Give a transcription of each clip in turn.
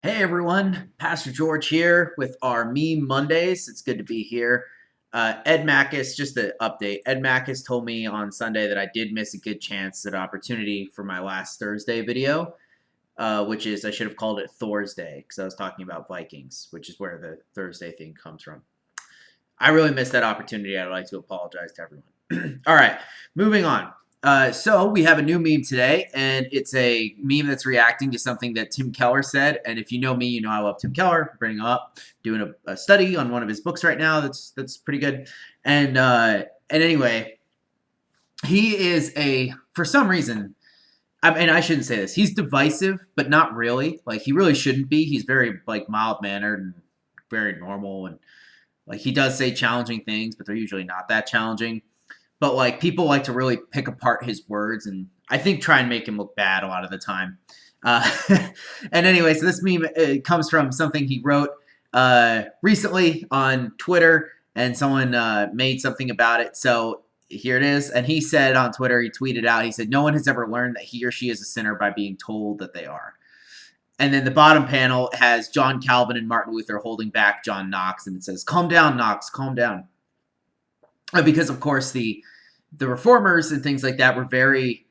Hey everyone, Pastor George here with our Meme Mondays. It's good to be here. Ed Mackis, just an update. Ed Mackis told me on Sunday that I did miss a good chance at opportunity for my last Thursday video, which is I should have called it Thursday because I was talking about Vikings, which is where the Thursday thing comes from. I really missed that opportunity. I'd like to apologize to everyone. All right, moving on. So we have a new meme today, and it's a meme that's reacting to something that Tim Keller said. And if you know me, you know I love Tim Keller. Bringing him up, doing a study on one of his books right now. That's pretty good. And anyway, he is for some reason. And I shouldn't say this. He's divisive, but not really. Like he really shouldn't be. He's very mild mannered and very normal, and he does say challenging things, but they're usually not that challenging. But people like to really pick apart his words, and I think try and make him look bad a lot of the time. Uh, and anyway, so this meme comes from something he wrote recently on Twitter, and someone made something about it. So here it is. And he said on Twitter, he tweeted out, he said, "No one has ever learned that he or she is a sinner by being told that they are." And then the bottom panel has John Calvin and Martin Luther holding back John Knox, and it says, "Calm down, Knox, calm down." Because, of course, the reformers and things like that were very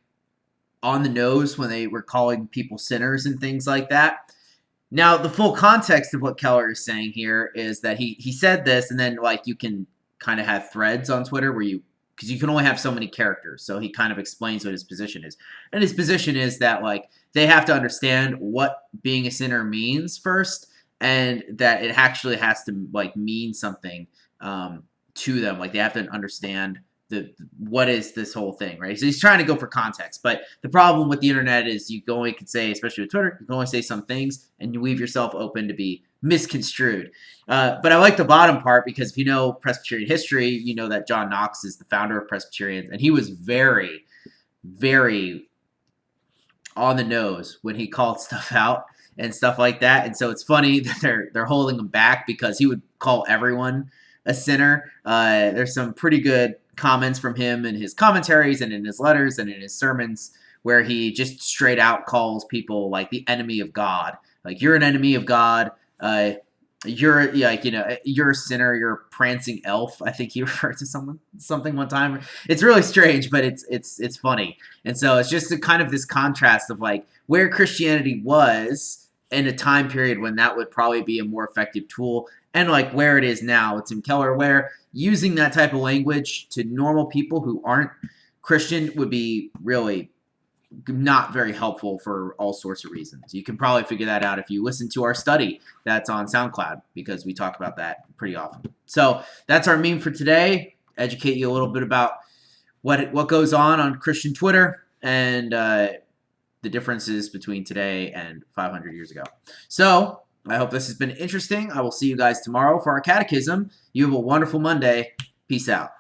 on the nose when they were calling people sinners and things like that. Now, the full context of what Keller is saying here is that he said this, and then you can kind of have threads on Twitter where because you can only have so many characters. So he kind of explains what his position is. And his position is that they have to understand what being a sinner means first, and that it actually has to mean something to them. They have to understand what is this whole thing, right? So he's trying to go for context. But the problem with the internet is you only can say, especially with Twitter, you can only say some things, and you leave yourself open to be misconstrued. But I like the bottom part because if you know Presbyterian history, you know that John Knox is the founder of Presbyterians, and he was very, very on the nose when he called stuff out and stuff like that. And so it's funny that they're holding him back because he would call everyone a sinner. There's some pretty good comments from him in his commentaries and in his letters and in his sermons where he just straight out calls people the enemy of God. You're an enemy of God. You're you're a sinner. You're a prancing elf. I think he referred to something one time. It's really strange, but it's funny. And so it's just kind of this contrast of where Christianity was in a time period when that would probably be a more effective tool, and where it is now. It's in Keller, where using that type of language to normal people who aren't Christian would be really not very helpful for all sorts of reasons. You can probably figure that out if you listen to our study that's on SoundCloud, because we talk about that pretty often. So that's our meme for today. Educate you a little bit about what goes on Christian Twitter and the differences between today and 500 years ago. So I hope this has been interesting. I will see you guys tomorrow for our catechism. You have a wonderful Monday. Peace out.